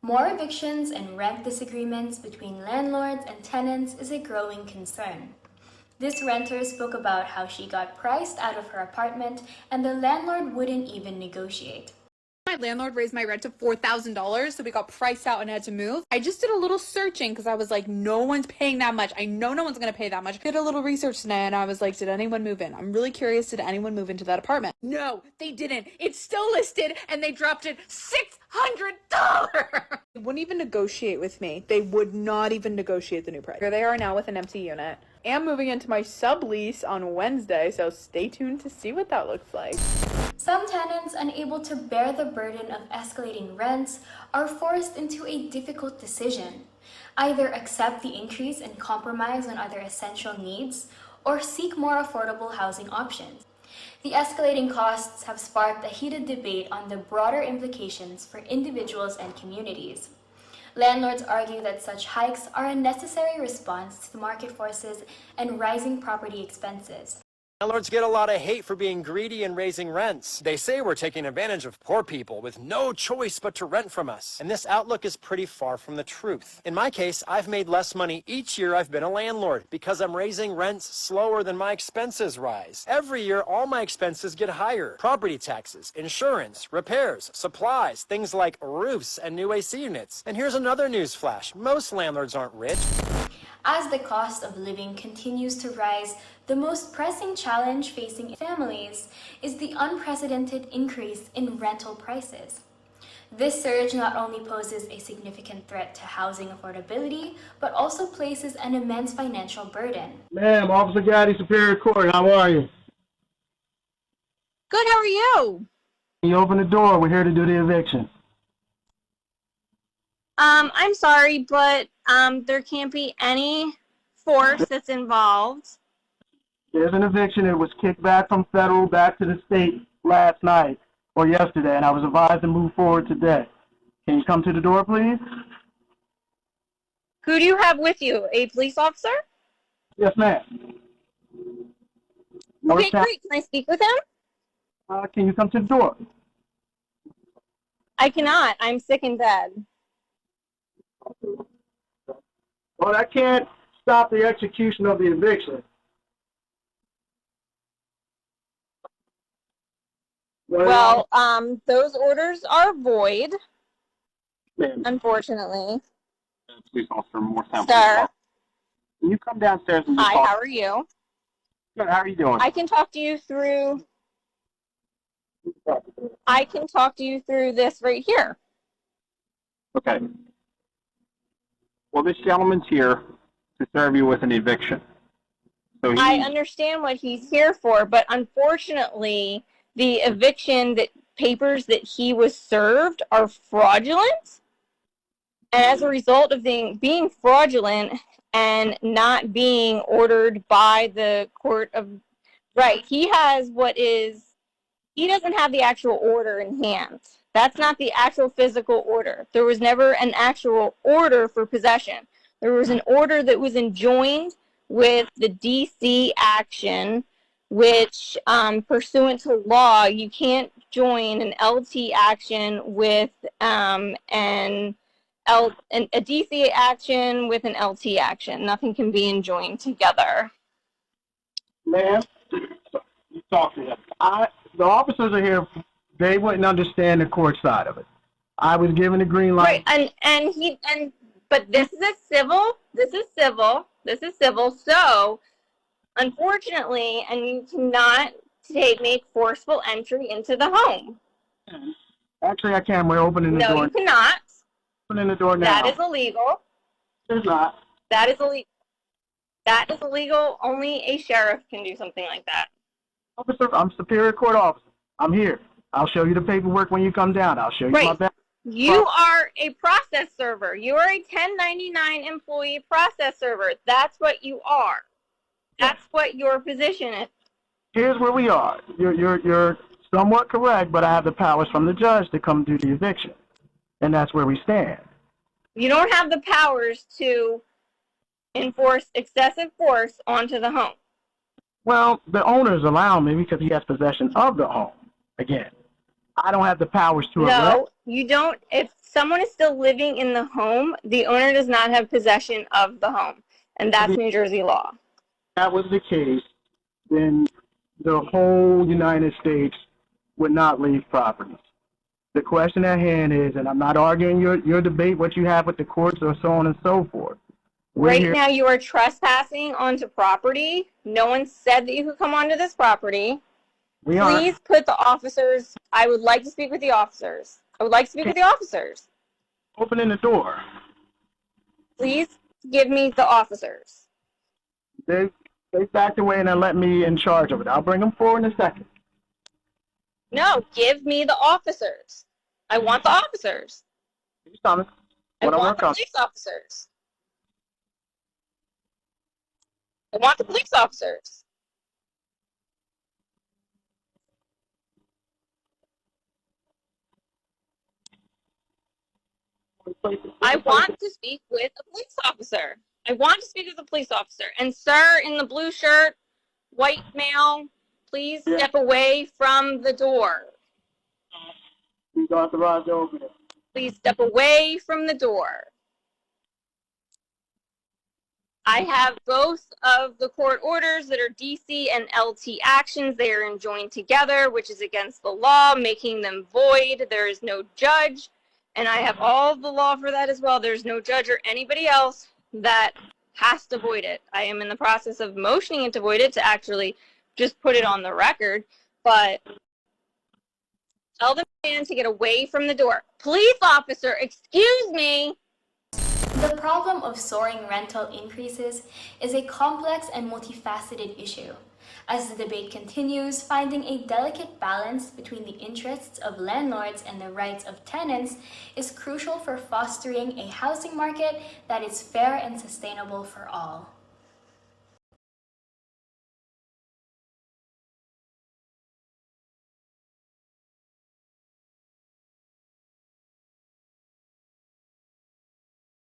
More evictions and rent disagreements between landlords and tenants is a growing concern. This renter spoke about how she got priced out of her apartment and the landlord wouldn't even negotiate. My landlord raised my rent to $4,000, so we got priced out and had to move. I just did a little searching because I was like, no one's paying that much. I know no one's going to pay that much. I did a little research today and I was like, did anyone move in? I'm really curious, did anyone move into that apartment? No, they didn't. It's still listed and they dropped it $600. They wouldn't even negotiate with me. They would not even negotiate the new price. Here they are now with an empty unit. I'm moving into my sublease on Wednesday, so stay tuned to see what that looks like. Some tenants unable to bear the burden of escalating rents are forced into a difficult decision. Either accept the increase and compromise on other essential needs, or seek more affordable housing options. The escalating costs have sparked a heated debate on the broader implications for individuals and communities. Landlords argue that such hikes are a necessary response to the market forces and rising property expenses. Landlords get a lot of hate for being greedy and raising rents. They say we're taking advantage of poor people with no choice but to rent from us. And this outlook is pretty far from the truth. In my case, I've made less money each year I've been a landlord because I'm raising rents slower than my expenses rise. Every year, all my expenses get higher. Property taxes, insurance, repairs, supplies, things like roofs and new AC units. And here's another news flash. Most landlords aren't rich. As the cost of living continues to rise, the most pressing challenge facing families is the unprecedented increase in rental prices. This surge not only poses a significant threat to housing affordability, but also places an immense financial burden. Ma'am, Officer Gaddy, Superior Court, how are you? Good, how are you? Can you open the door? We're here to do the eviction. I'm sorry, but there can't be any force that's involved. There's an eviction. It was kicked back from federal back to the state last night or yesterday, and I was advised to move forward today. Can you come to the door, please? Who do you have with you? A police officer? Yes, ma'am. Okay, great. Can I speak with him? Can you come to the door? I cannot. I'm sick in bed. Well, that can't stop the execution of the eviction. Well, those orders are void, unfortunately. Police officer Moretown. Sir. Can you come downstairs and Hi, talk? how are you? Good, how are you doing? I can talk to you through this right here. Okay. Well, this gentleman's here to serve you with an eviction. So I understand what he's here for, but unfortunately, the eviction papers that he was served are fraudulent. And as a result of being fraudulent and not being ordered by the court of right, he doesn't have the actual order in hand. That's not the actual physical order. There was never an actual order for possession. There was an order that was enjoined with the DC action, which pursuant to law, you can't join an LT action with a DC action with an LT action. Nothing can be enjoined together. Ma'am, you talk to them. The officers are here. They wouldn't understand the court side of it. I was given a green light. Right, but this is civil. So, unfortunately, and you cannot make forceful entry into the home. Actually, I can. We're opening the door. No, you cannot. Opening the door now. That is illegal. It's not. That is illegal. That is illegal. Only a sheriff can do something like that. Officer, I'm Superior Court officer. I'm here. I'll show you the paperwork when you come down. I'll show you my back. You are a process server. You are a 1099 employee process server. That's what you are. That's what your position is. Here's where we are. You're somewhat correct, but I have the powers from the judge to come do the eviction. And that's where we stand. You don't have the powers to enforce excessive force onto the home. Well, the owners allow me because he has possession of the home. Again, I don't have the powers to arrest. No, you don't. If someone is still living in the home, the owner does not have possession of the home. And that's New Jersey law. If that was the case, then the whole United States would not leave properties. The question at hand is, and I'm not arguing your debate, what you have with the courts or so on and so forth. Right now you are trespassing onto property. No one said that you could come onto this property. Please put the officers, I would like to speak with the officers. I would like to speak with the officers. Opening the door. Please give me the officers. They backed away and let me in charge of it. I'll bring them forward in a second. No, give me the officers. I want the officers. He's coming. I want the police officers. I want the police officers. I want to speak with a police officer. I want to speak with a police officer. And sir in the blue shirt, white male, please step away from the door. He's authorized over there. Please step away from the door. I have both of the court orders that are DC and LT actions. They are enjoined together, which is against the law, making them void. There is no judge. And I have all the law for that as well. There's no judge or anybody else that has to void it. I am in the process of motioning it to void it to actually just put it on the record. But tell the man to get away from the door. Police officer, excuse me. The problem of soaring rental increases is a complex and multifaceted issue. As the debate continues, finding a delicate balance between the interests of landlords and the rights of tenants is crucial for fostering a housing market that is fair and sustainable for all.